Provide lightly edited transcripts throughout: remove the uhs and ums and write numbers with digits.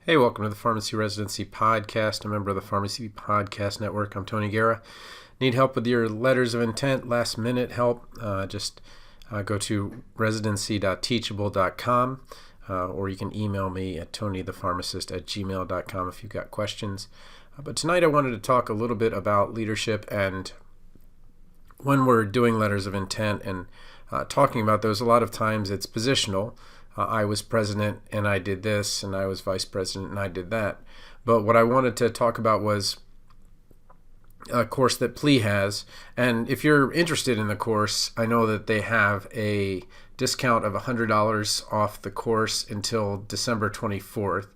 Hey, welcome to the Pharmacy Residency Podcast, a member of the Pharmacy Podcast Network. I'm Tony Guerra. Need help with your letters of intent, last minute help? Just go to residency.teachable.com or you can email me at tonythepharmacist@gmail.com if you've got questions. But tonight I wanted to talk a little bit about leadership, and when we're doing letters of intent and talking about those, a lot of times it's positional. I was president and I did this, and I was vice president and I did that. But what I wanted to talk about was a course that PLE has. And if you're interested in the course, I know that they have a discount of $100 off the course until December 24th.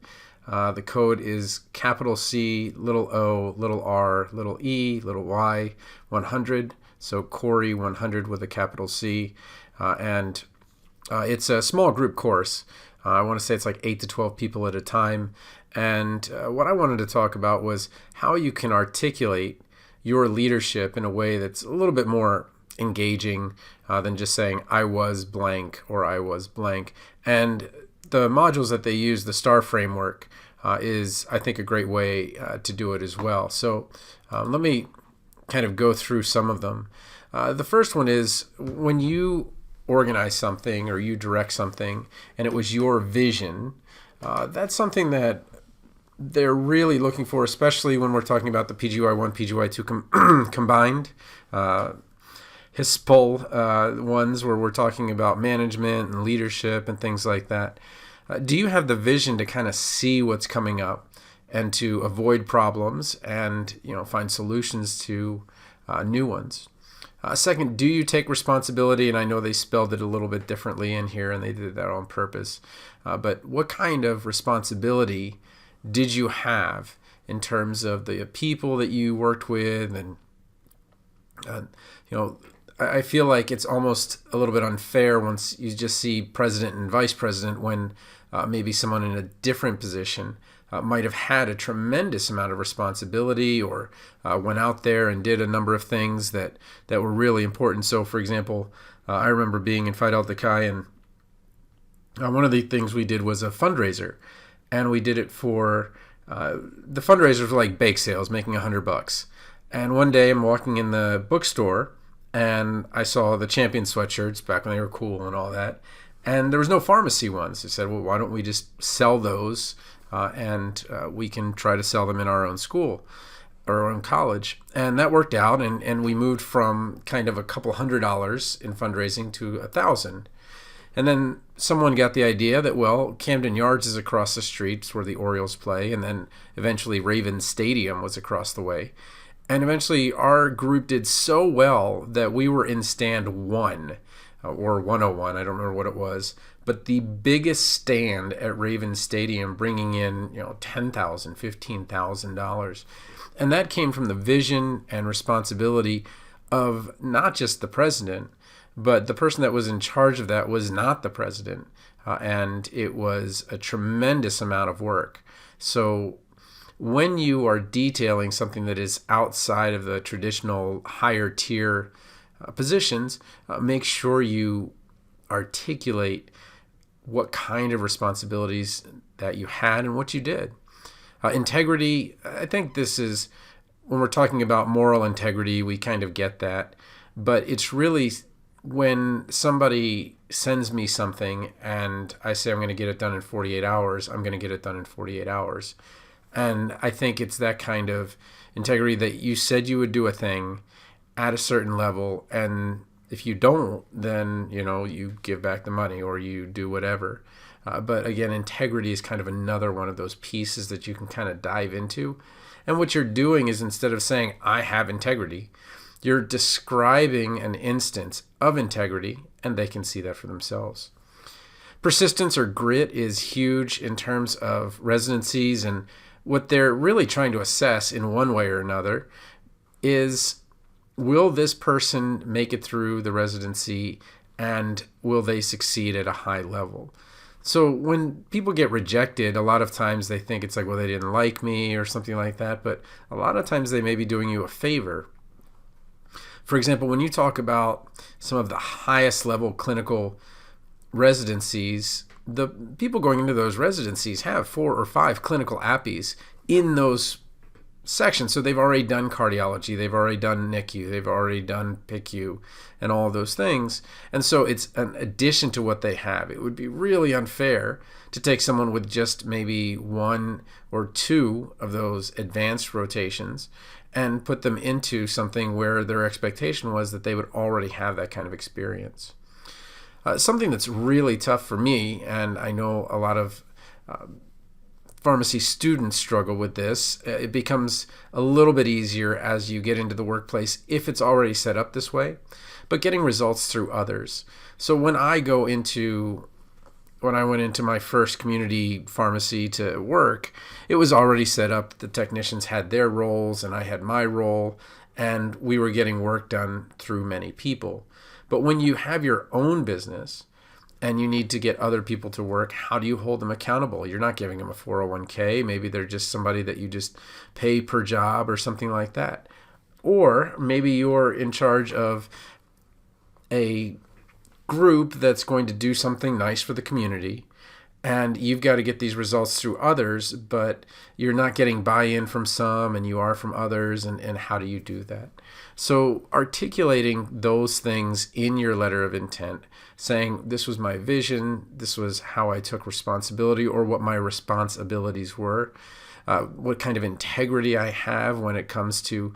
The code is capital C, little O, little R, little E, little Y, 100. So Corey 100 with a capital C. And it's a small group course. I want to say it's like 8 to 12 people at a time. And what I wanted to talk about was how you can articulate your leadership in a way that's a little bit more engaging than just saying, I was blank or I was blank. And the modules that they use, the STAR framework, is, I think, a great way to do it as well. So let me kind of go through some of them. The first one is when you organize something or you direct something and it was your vision, that's something that they're really looking for, especially when we're talking about the PGY1, PGY2 combined, HISPL ones where we're talking about management and leadership and things like that. Do you have the vision to kind of see what's coming up and to avoid problems and find solutions to new ones? Second, do you take responsibility? And I know they spelled it a little bit differently in here, and they did that on purpose. But what kind of responsibility did you have in terms of the people that you worked with? And, I feel like it's almost a little bit unfair once you just see president and vice president when maybe someone in a different position might have had a tremendous amount of responsibility or went out there and did a number of things that were really important. So, for example, I remember being in Phi Delta Chi, and one of the things we did was a fundraiser, and we did it for the fundraisers were like bake sales, making $100. And one day I'm walking in the bookstore, and I saw the Champion sweatshirts back when they were cool and all that, and there was no pharmacy ones. I said, well, why don't we just sell those? And we can try to sell them in our own school or our own college. And that worked out, and we moved from kind of a couple $100 in fundraising to $1,000. And then someone got the idea that, well, Camden Yards is across the street, it's where the Orioles play, and then eventually Ravens Stadium was across the way. And eventually our group did so well that we were in stand 1 or 101, I don't remember what it was, but the biggest stand at Ravens Stadium, bringing in $10,000, $15,000, and that came from the vision and responsibility of not just the president, but the person that was in charge of that was not the president, and it was a tremendous amount of work. So when you are detailing something that is outside of the traditional higher tier positions, make sure you articulate what kind of responsibilities that you had and what you did. Integrity, I think this is, when we're talking about moral integrity, we kind of get that, but it's really when somebody sends me something and I say I'm going to get it done in 48 hours, I'm going to get it done in 48 hours. And I think it's that kind of integrity that you said you would do a thing at a certain level, and if you don't, then you give back the money or you do whatever. But again, integrity is kind of another one of those pieces that you can kind of dive into. And what you're doing is, instead of saying I have integrity, you're describing an instance of integrity, and they can see that for themselves. Persistence or grit is huge in terms of residencies, and what they're really trying to assess in one way or another is, will this person make it through the residency, and will they succeed at a high level? So when people get rejected, a lot of times they think it's like, well, they didn't like me or something like that, but a lot of times they may be doing you a favor. For example, when you talk about some of the highest level clinical residencies the people going into those residencies have 4 or 5 clinical APPEs in those sections. So they've already done cardiology, they've already done NICU, they've already done PICU, and all of those things. And so it's an addition to what they have. It would be really unfair to take someone with just maybe 1 or 2 of those advanced rotations and put them into something where their expectation was that they would already have that kind of experience. Something that's really tough for me, and I know a lot of pharmacy students struggle with this. It becomes a little bit easier as you get into the workplace if it's already set up this way, but getting results through others. So when I went into my first community pharmacy to work, it was already set up. The technicians had their roles and I had my role, and we were getting work done through many people. But when you have your own business and you need to get other people to work, how do you hold them accountable? You're not giving them a 401k. Maybe they're just somebody that you just pay per job or something like that. Or maybe you're in charge of a group that's going to do something nice for the community, and you've got to get these results through others, but you're not getting buy-in from some and you are from others, and how do you do that? So articulating those things in your letter of intent, saying this was my vision, this was how I took responsibility, or what my responsibilities were, what kind of integrity I have when it comes to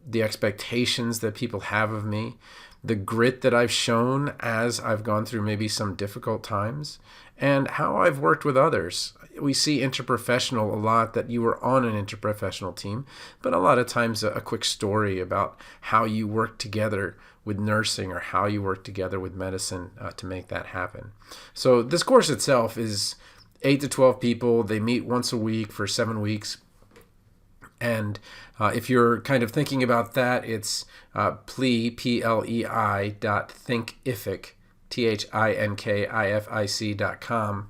the expectations that people have of me, the grit that I've shown as I've gone through maybe some difficult times, and how I've worked with others. We see interprofessional a lot, that you were on an interprofessional team, but a lot of times a quick story about how you work together with nursing or how you work together with medicine to make that happen. So this course itself is 8 to 12 people. They meet once a week for 7 weeks. And if you're kind of thinking about that, it's plei.thinkific, THINKIFIC.com,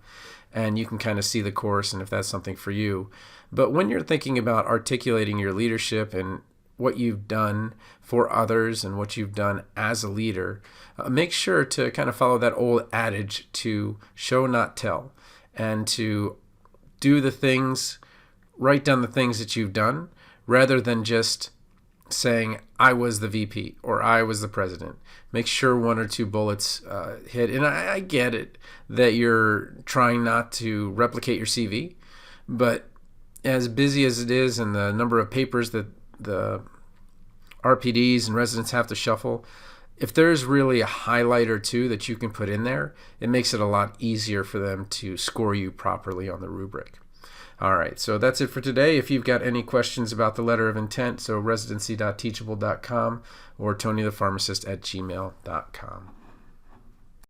and you can kind of see the course and if that's something for you. But when you're thinking about articulating your leadership and what you've done for others and what you've done as a leader, make sure to kind of follow that old adage to show, not tell, and to do the things, write down the things that you've done, rather than just saying, I was the VP or I was the president. Make sure 1 or 2 bullets hit. And I get it that you're trying not to replicate your CV, but as busy as it is and the number of papers that the RPDs and residents have to shuffle, if there's really a highlight or 2 that you can put in there, it makes it a lot easier for them to score you properly on the rubric. All right, so that's it for today. If you've got any questions about the letter of intent, so residency.teachable.com or tonythepharmacist@gmail.com.